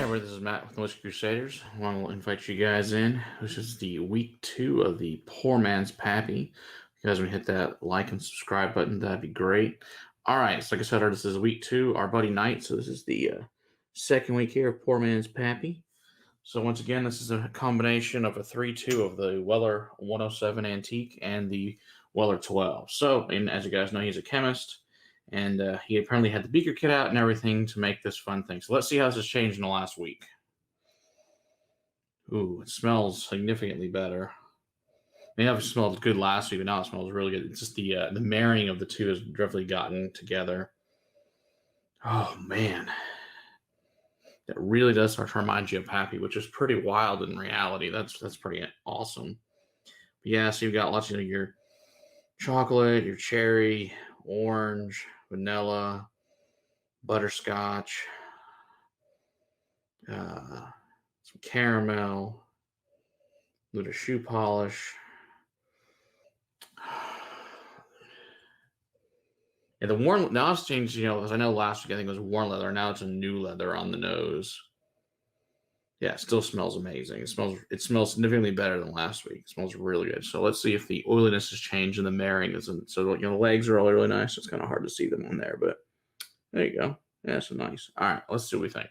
everybody, this is Matt with the Whiskey Crusaders. I want to invite you guys in. This is the week 2 of the Poor Man's Pappy. If you guys want to hit that like and subscribe button, that'd be great. All right, so like I said, this is week 2, our buddy Night. So this is the second week here of Poor Man's Pappy. So once again, this is a combination of a 3-2 of the Weller 107 Antique and the Weller 12. So, and as you guys know, he's a chemist. And he apparently had the beaker kit out and everything to make this fun thing. So let's see how this has changed in the last week. Ooh, it smells significantly better. I mean, it smelled good last week, but now it smells really good. It's just the marrying of the two has definitely gotten together. Oh, man. That really does start to remind you of Pappy, which is pretty wild in reality. That's pretty awesome. But yeah, so you've got lots of your chocolate, your cherry, orange, vanilla, butterscotch, some caramel, a little shoe polish. And the worn, now it's changed, because I know last week I think it was worn leather. Now it's a new leather on the nose. Yeah, it still smells amazing. It smells significantly better than last week. It smells really good. So let's see if the oiliness has changed and the marrying isn't. So the legs are all really nice. It's kind of hard to see them on there, but there you go. Yeah, so nice. All right, let's see what we think.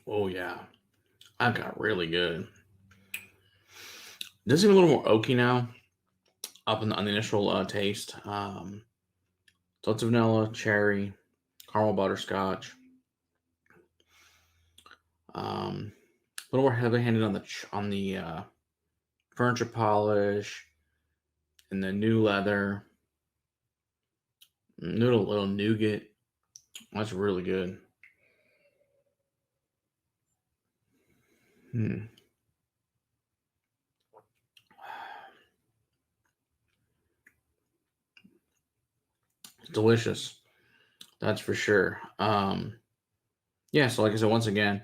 Oh yeah, that got really good. Does seem a little more oaky now. Up on the initial taste, lots of vanilla, cherry, caramel butterscotch. A little more heavy-handed on the furniture polish and the new leather. Little nougat. That's really good. Delicious. That's for sure. Yeah, so like I said, once again,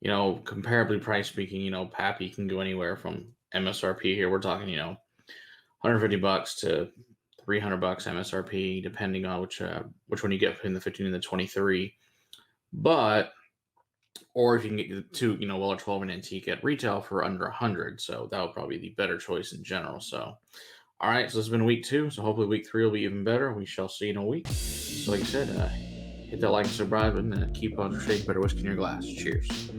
comparably price speaking, Pappy can go anywhere from MSRP here. We're talking, $150 to $300 MSRP, depending on which one you get between the 15 and the 23. Or if you can get the two, Weller 12 and Antique at retail for under 100. So that would probably be the better choice in general. So, all right, so this has been week 2. So hopefully week 3 will be even better. We shall see in a week. So like I said, hit that like and subscribe button and keep on shaking better whiskey in your glass. Cheers.